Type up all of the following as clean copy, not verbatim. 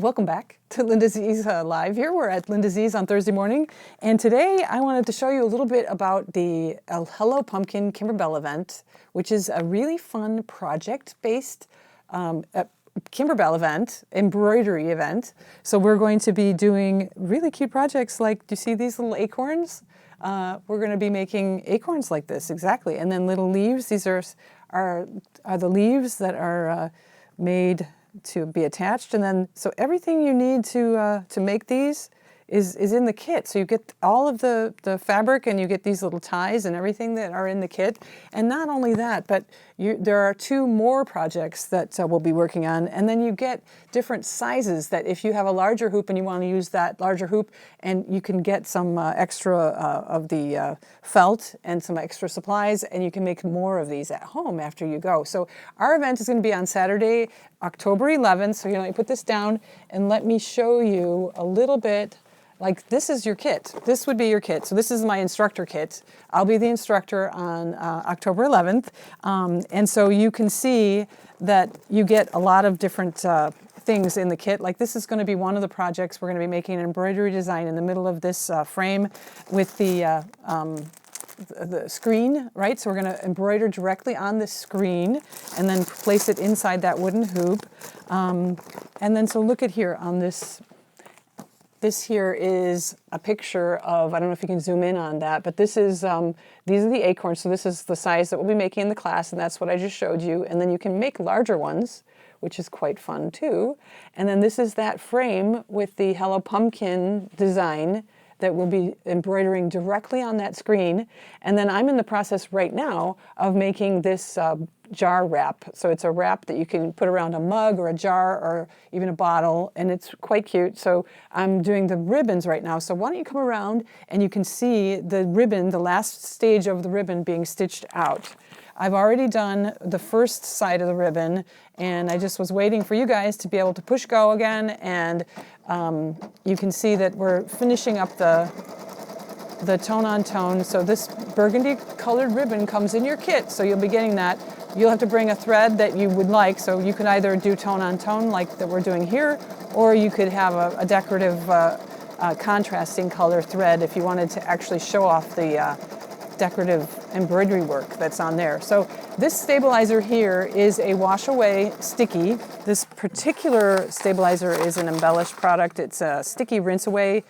Welcome back to Linda Z's Live here. We're at Linda Z's on Thursday morning. And today I wanted to show you a little bit about the Hello Pumpkin Kimberbell event, which is a really fun project-based Kimberbell event, embroidery event. So we're going to be doing really cute projects like, do you see these little acorns? We're going to be making acorns like this, exactly. And then little leaves. These are the leaves that are made to be attached, and then so everything you need to make these is in the kit. So you get all of the fabric, and you get these little ties and everything that are in the kit. And not only that, but there are 2 more projects that we'll be working on, and then you get different sizes that if you have a larger hoop and you want to use that larger hoop, and you can get some extra of the felt and some extra supplies, and you can make more of these at home after you go. So our event is going to be on Saturday, October 11th. So let me put this down and let me show you a little bit. Like, this is your kit. This would be your kit. So this is my instructor kit. I'll be the instructor on October 11th. And so you can see that you get a lot of different things in the kit. Like, this is going to be one of the projects. We're going to be making an embroidery design in the middle of this frame with the screen, right? So we're going to embroider directly on the screen and then place it inside that wooden hoop. And then so look at here on this. This here is a picture of, I don't know if you can zoom in on that, but this is, these are the acorns. So this is the size that we'll be making in the class, and that's what I just showed you. And then you can make larger ones, which is quite fun too. And then this is that frame with the Hello Pumpkin design that we'll be embroidering directly on that screen. And then I'm in the process right now of making this jar wrap. So it's a wrap that you can put around a mug or a jar or even a bottle, and it's quite cute. So I'm doing the ribbons right now. So why don't you come around and you can see the ribbon, the last stage of the ribbon being stitched out. I've already done the first side of the ribbon, and I just was waiting for you guys to be able to push go again, and you can see that we're finishing up the tone on tone. So this burgundy colored ribbon comes in your kit, so you'll be getting that. You'll have to bring a thread that you would like, so you can either do tone on tone like that we're doing here, or you could have a decorative contrasting color thread if you wanted to actually show off the decorative embroidery work that's on there. So this stabilizer here is a wash away sticky. This particular stabilizer is an embellished product. It's a sticky rinse away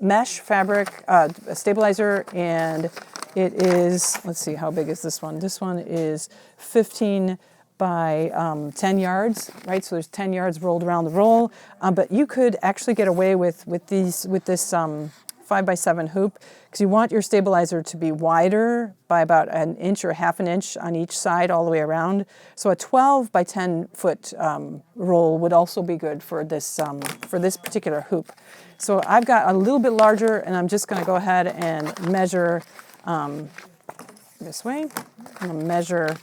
mesh fabric stabilizer, and it is, let's see, how big is this one? This one is 15 by 10 yards, right? So there's 10 yards rolled around the roll, but you could actually get away with this 5x7 hoop, because you want your stabilizer to be wider by about an inch or half an inch on each side all the way around. So a 12 by 10 foot roll would also be good for this particular hoop. So I've got a little bit larger, and I'm just going to go ahead and measure this way. I'm going to measure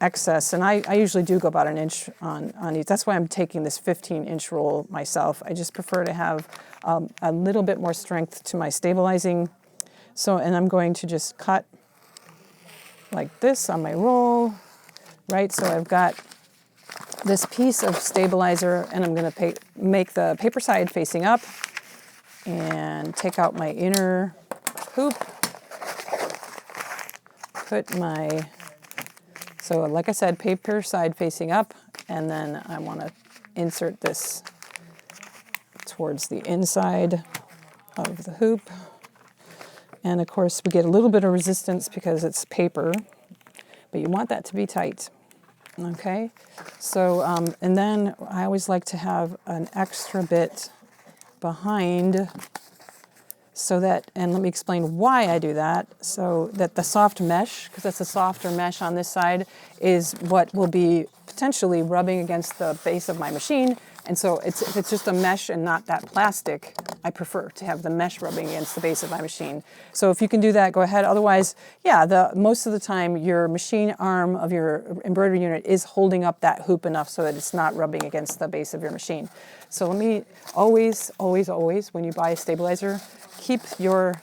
excess, and I usually do go about an inch on each. That's why I'm taking this 15-inch roll myself. I just prefer to have a little bit more strength to my stabilizing. So, and I'm going to just cut like this on my roll, right? So I've got this piece of stabilizer, and I'm going to make the paper side facing up and take out my inner hoop, put my, so like I said, paper side facing up, and then I want to insert this towards the inside of the hoop. And of course we get a little bit of resistance because it's paper, but you want that to be tight. Okay, so and then I always like to have an extra bit behind, so that, and let me explain why I do that, so that the soft mesh, because that's a softer mesh on this side, is what will be potentially rubbing against the base of my machine. And so if it's just a mesh and not that plastic, I prefer to have the mesh rubbing against the base of my machine. So if you can do that, go ahead. Otherwise, yeah, most of the time your machine arm of your embroidery unit is holding up that hoop enough so that it's not rubbing against the base of your machine. So let me always, when you buy a stabilizer, keep your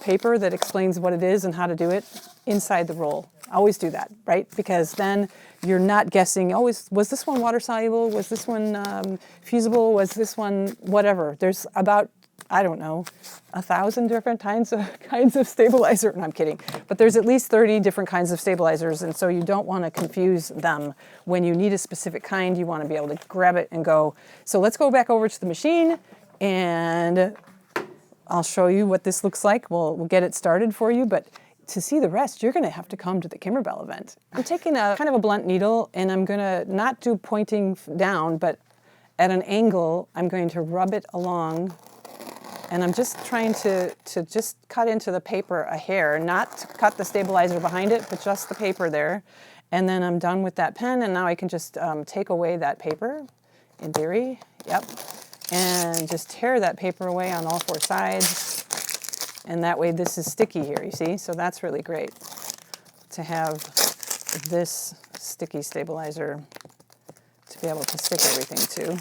paper that explains what it is and how to do it inside the roll. Always do that, right? Because then you're not guessing, oh, was this one water soluble? Was this one fusible? Was this one whatever? There's about, I don't know, 1,000 different kinds of stabilizer. No, I'm kidding. But there's at least 30 different kinds of stabilizers, and so you don't want to confuse them. When you need a specific kind, you want to be able to grab it and go. So let's go back over to the machine, and I'll show you what this looks like. We'll get it started for you, but to see the rest, you're going to have to come to the Kimberbell event. I'm taking a kind of a blunt needle, and I'm going to not do pointing down, but at an angle, I'm going to rub it along. And I'm just trying to just cut into the paper a hair, not cut the stabilizer behind it, but just the paper there. And then I'm done with that pen, and now I can just take away that paper, in theory, yep. And just tear that paper away on all 4 sides. And that way this is sticky here, you see? So that's really great to have this sticky stabilizer to be able to stick everything to.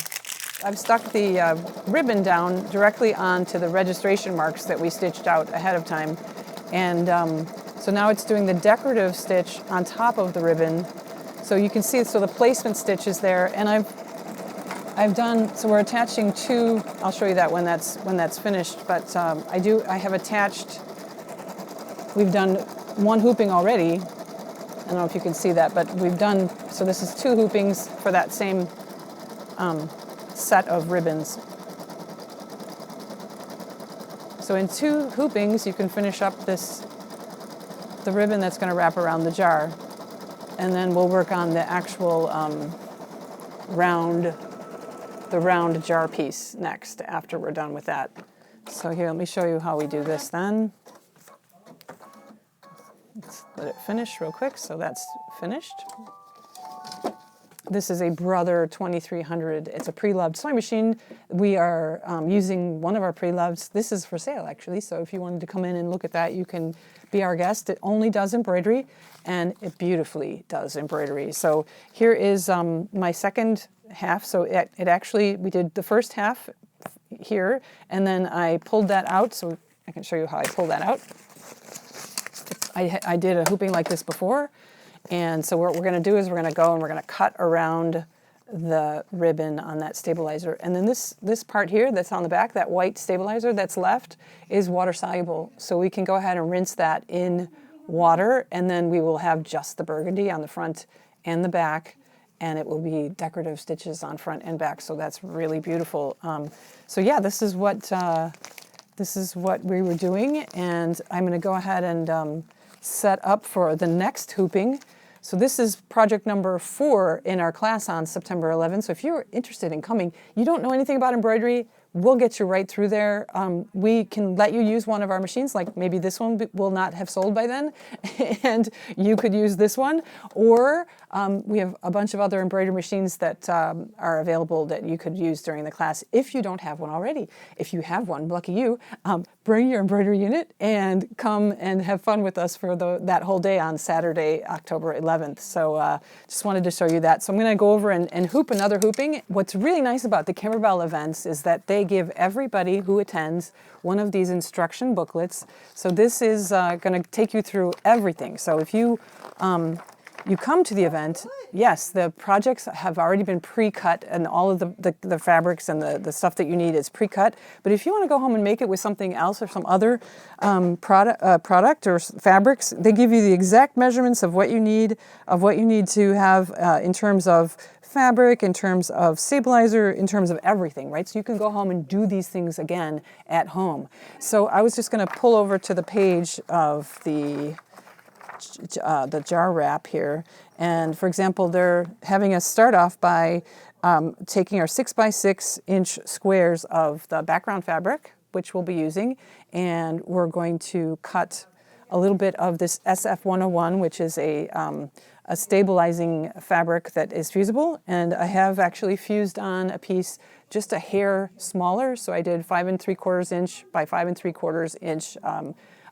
I've stuck the ribbon down directly onto the registration marks that we stitched out ahead of time. And so now it's doing the decorative stitch on top of the ribbon. So you can see, so the placement stitch is there. And I've done, so we're attaching 2, I'll show you that when that's finished, but I have attached, we've done 1 hooping already. I don't know if you can see that, but we've done, so this is 2 hoopings for that same set of ribbons. So in 2 hoopings, you can finish up the ribbon that's going to wrap around the jar. And then we'll work on the actual round jar piece next after we're done with that. So here, let me show you how we do this then. Let's let it finish real quick. So that's finished. This is a Brother 2300. It's a pre-loved sewing machine. We are using one of our pre-loves. This is for sale, actually. So if you wanted to come in and look at that, you can be our guest. It only does embroidery, and it beautifully does embroidery. So here is my second half. So it actually, we did the first half here, and then I pulled that out. So I can show you how I pulled that out. I did a hooping like this before. And so what we're going to do is we're going to go and we're going to cut around the ribbon on that stabilizer. And then this part here that's on the back, that white stabilizer that's left, is water soluble. So we can go ahead and rinse that in water, and then we will have just the burgundy on the front and the back, and it will be decorative stitches on front and back. So that's really beautiful. So yeah, this is what we were doing, and I'm going to go ahead and set up for the next hooping. So this is project number 4 in our class on September 11th. So if you're interested in coming, you don't know anything about embroidery, we'll get you right through there. We can let you use one of our machines, like maybe this one will not have sold by then, and you could use this one. Or we have a bunch of other embroidery machines that are available that you could use during the class if you don't have one already. If you have one, lucky you, bring your embroidery unit and come and have fun with us for that whole day on Saturday, October 11th. So just wanted to show you that. So I'm going to go over and hoop another hooping. What's really nice about the Kimberbell events is that they give everybody who attends one of these instruction booklets. So this is going to take you through everything. So if you come to the event, yes, the projects have already been pre-cut, and all of the fabrics and the stuff that you need is pre-cut. But if you want to go home and make it with something else or some other product or fabrics, they give you the exact measurements of what you need to have in terms of fabric, in terms of stabilizer, in terms of everything, right? So you can go home and do these things again at home. So I was just going to pull over to the page of the jar wrap here, and for example, they're having us start off by taking our 6x6 inch squares of the background fabric, which we'll be using, and we're going to cut a little bit of this SF101, which is a stabilizing fabric that is fusible, and I have actually fused on a piece just a hair smaller, so I did 5 3/4 inch by 5 3/4 inch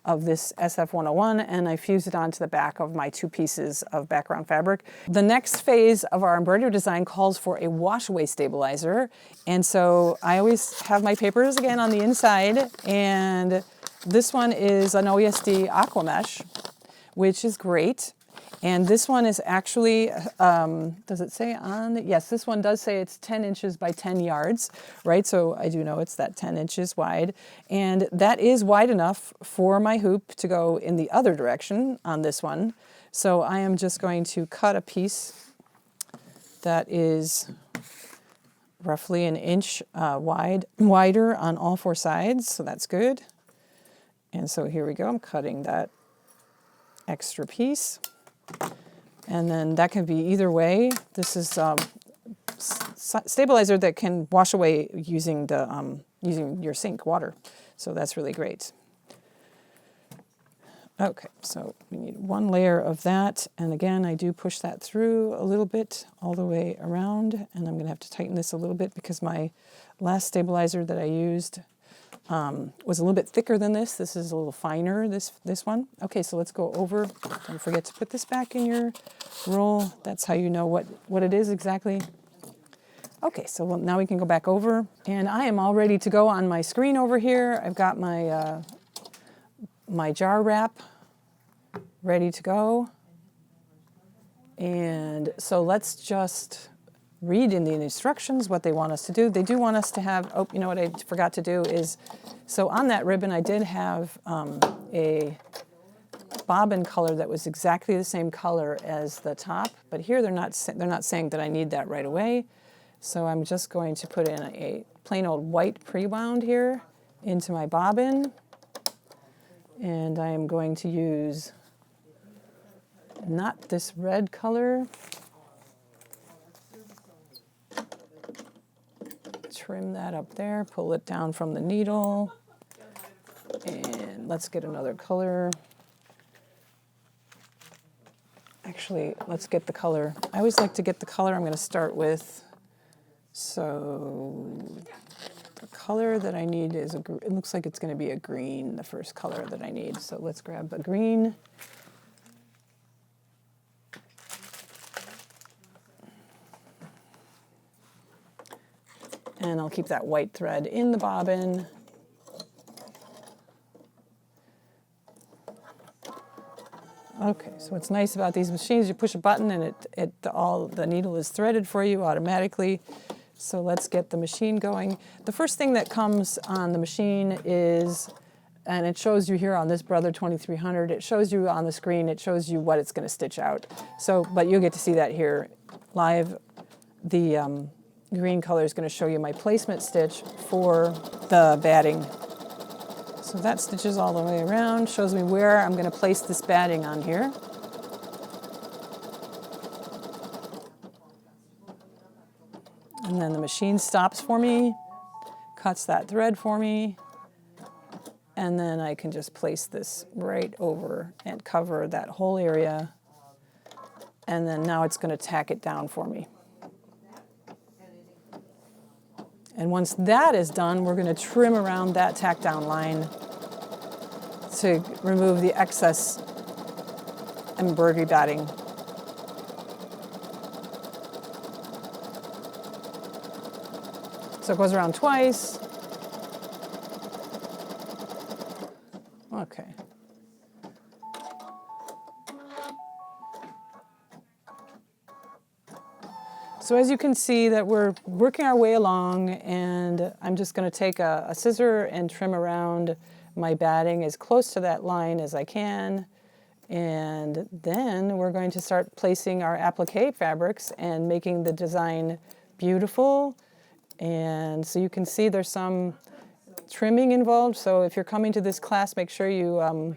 of this SF101, and I fused it onto the back of my 2 pieces of background fabric. The next phase of our embroidery design calls for a wash-away stabilizer, and so I always have my papers again on the inside, and this one is an OESD Aqua Mesh, which is great. And this one is actually, does it say on it? Yes, this one does say it's 10 inches by 10 yards, right? So I do know it's that 10 inches wide. And that is wide enough for my hoop to go in the other direction on this one. So I am just going to cut a piece that is roughly an inch wider on all four sides. So that's good. And so here we go. I'm cutting that extra piece. And then that can be either way. This is stabilizer that can wash away using the using your sink water. So that's really great. Okay, so we need one layer of that. And again, I do push that through a little bit all the way around. And I'm going to have to tighten this a little bit because my last stabilizer that I used was a little bit thicker than this. This is a little finer, this one. Okay, so let's go over. Don't forget to put this back in your roll. That's how you know what it is exactly. Okay, so now we can go back over. And I am all ready to go on my screen over here. I've got my, my jar wrap ready to go. And so let's just read in the instructions what they want us to do. They do want us to have, oh, you know what I forgot to do is, so on that ribbon I did have a bobbin color that was exactly the same color as the top, but here they're not saying that I need that right away. So I'm just going to put in a plain old white pre-wound here into my bobbin, and I am going to use not this red color. Trim that up there, pull it down from the needle, and let's get another color. Actually, let's get the color. I always like to get the color I'm going to start with. So the color that I need is, it looks like it's going to be a green, the first color that I need. So let's grab a green. And I'll keep that white thread in the bobbin. Okay, so what's nice about these machines, you push a button and the needle is threaded for you automatically. So let's get the machine going. The first thing that comes on the machine is, and it shows you here on this Brother 2300, it shows you on the screen, it shows you what it's going to stitch out. So, but you'll get to see that here live. The green color is going to show you my placement stitch for the batting. So that stitches all the way around, shows me where I'm going to place this batting on here. And then the machine stops for me, cuts that thread for me, and then I can just place this right over and cover that whole area. And then now it's going to tack it down for me. And once that is done, we're going to trim around that tack down line to remove the excess embroidery batting. So it goes around twice. Okay. So as you can see that we're working our way along, and I'm just going to take a scissor and trim around my batting as close to that line as I can. And then we're going to start placing our applique fabrics and making the design beautiful. And so you can see there's some trimming involved. So if you're coming to this class, make sure you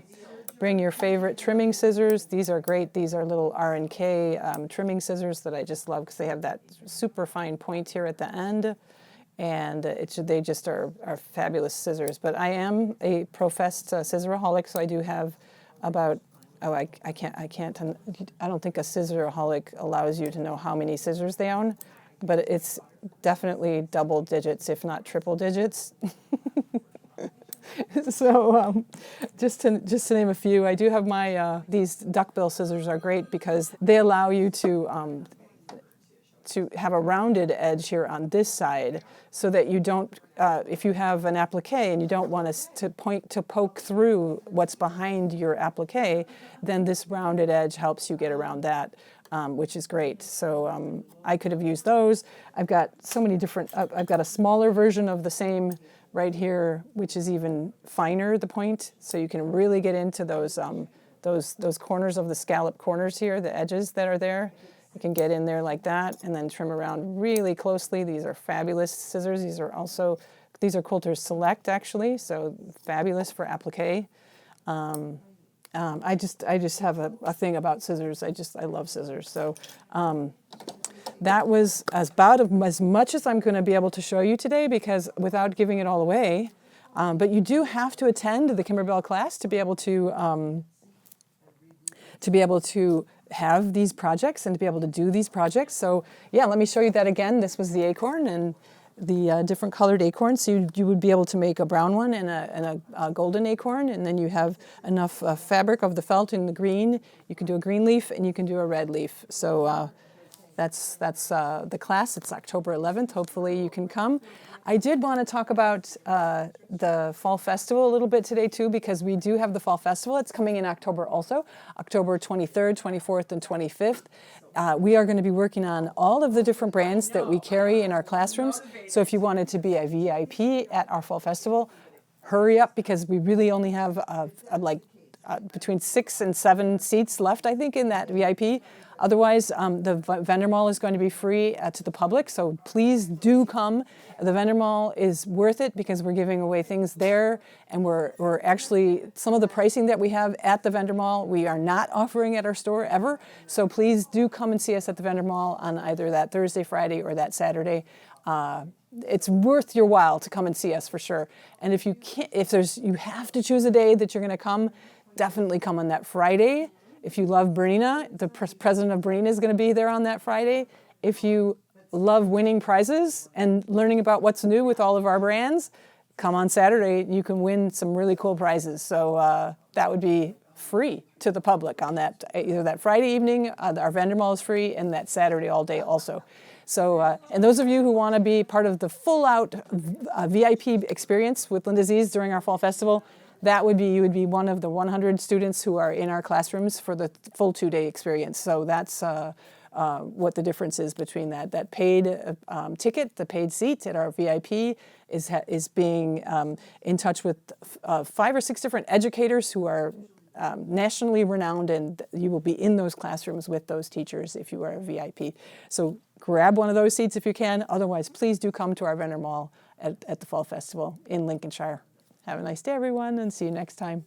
bring your favorite trimming scissors. These are great. These are little R&K trimming scissors that I just love because they have that super fine point here at the end. And they just are fabulous scissors. But I am a professed scissoraholic, so I do have about, I don't think a scissoraholic allows you to know how many scissors they own, but it's definitely double digits, if not triple digits. So just to name a few, I do have my, these duckbill scissors are great because they allow you to to have a rounded edge here on this side, so that you don't, if you have an applique and you don't want to poke through what's behind your applique, then this rounded edge helps you get around that, which is great. So I could have used those. I've got so many different, I've got a smaller version of the same right here, which is even finer, the point, so you can really get into those corners of the scallop corners here, the edges that are there. You can get in there like that and then trim around really closely. These are fabulous scissors. These are Quilter Select, actually, so fabulous for applique. I just have a thing about scissors. I love scissors. So that was about as much as I'm going to be able to show you today, because without giving it all away. But you do have to attend the Kimberbell class to be able to have these projects and to be able to do these projects. So yeah, let me show you that again. This was the acorn and the different colored acorns. So you would be able to make a brown one and a golden acorn, and then you have enough fabric of the felt in the green. You can do a green leaf and you can do a red leaf. So that's the class. It's October 11th. Hopefully you can come. I did want to talk about the Fall Festival a little bit today too, because we do have the Fall Festival. It's coming in October also, October 23rd, 24th, and 25th. We are going to be working on all of the different brands that we carry in our classrooms. So if you wanted to be a VIP at our Fall Festival, hurry up, because we really only have between 6 and 7 seats left, I think, in that VIP. Otherwise, the vendor mall is going to be free to the public, so please do come. The vendor mall is worth it because we're giving away things there, and we're actually, some of the pricing that we have at the vendor mall, we are not offering at our store ever. So please do come and see us at the vendor mall on either that Thursday, Friday, or that Saturday. It's worth your while to come and see us for sure. And if you can't, you have to choose a day that you're going to come, definitely come on that Friday. If you love Bernina, the president of Bernina is going to be there on that Friday. If you love winning prizes and learning about what's new with all of our brands, come on Saturday. You can win some really cool prizes. So that would be free to the public on that, either that Friday evening, our vendor mall is free, and that Saturday all day also. So, and those of you who want to be part of the full-out VIP experience with Linda Z's during our Fall Festival, you would be one of the 100 students who are in our classrooms for the full 2-day experience. So that's what the difference is between that paid ticket, the paid seat at our VIP is being in touch with 5 or 6 different educators who are nationally renowned, and you will be in those classrooms with those teachers if you are a VIP. So grab one of those seats if you can. Otherwise, please do come to our vendor mall at the Fall Festival in Lincolnshire. Have a nice day, everyone, and see you next time.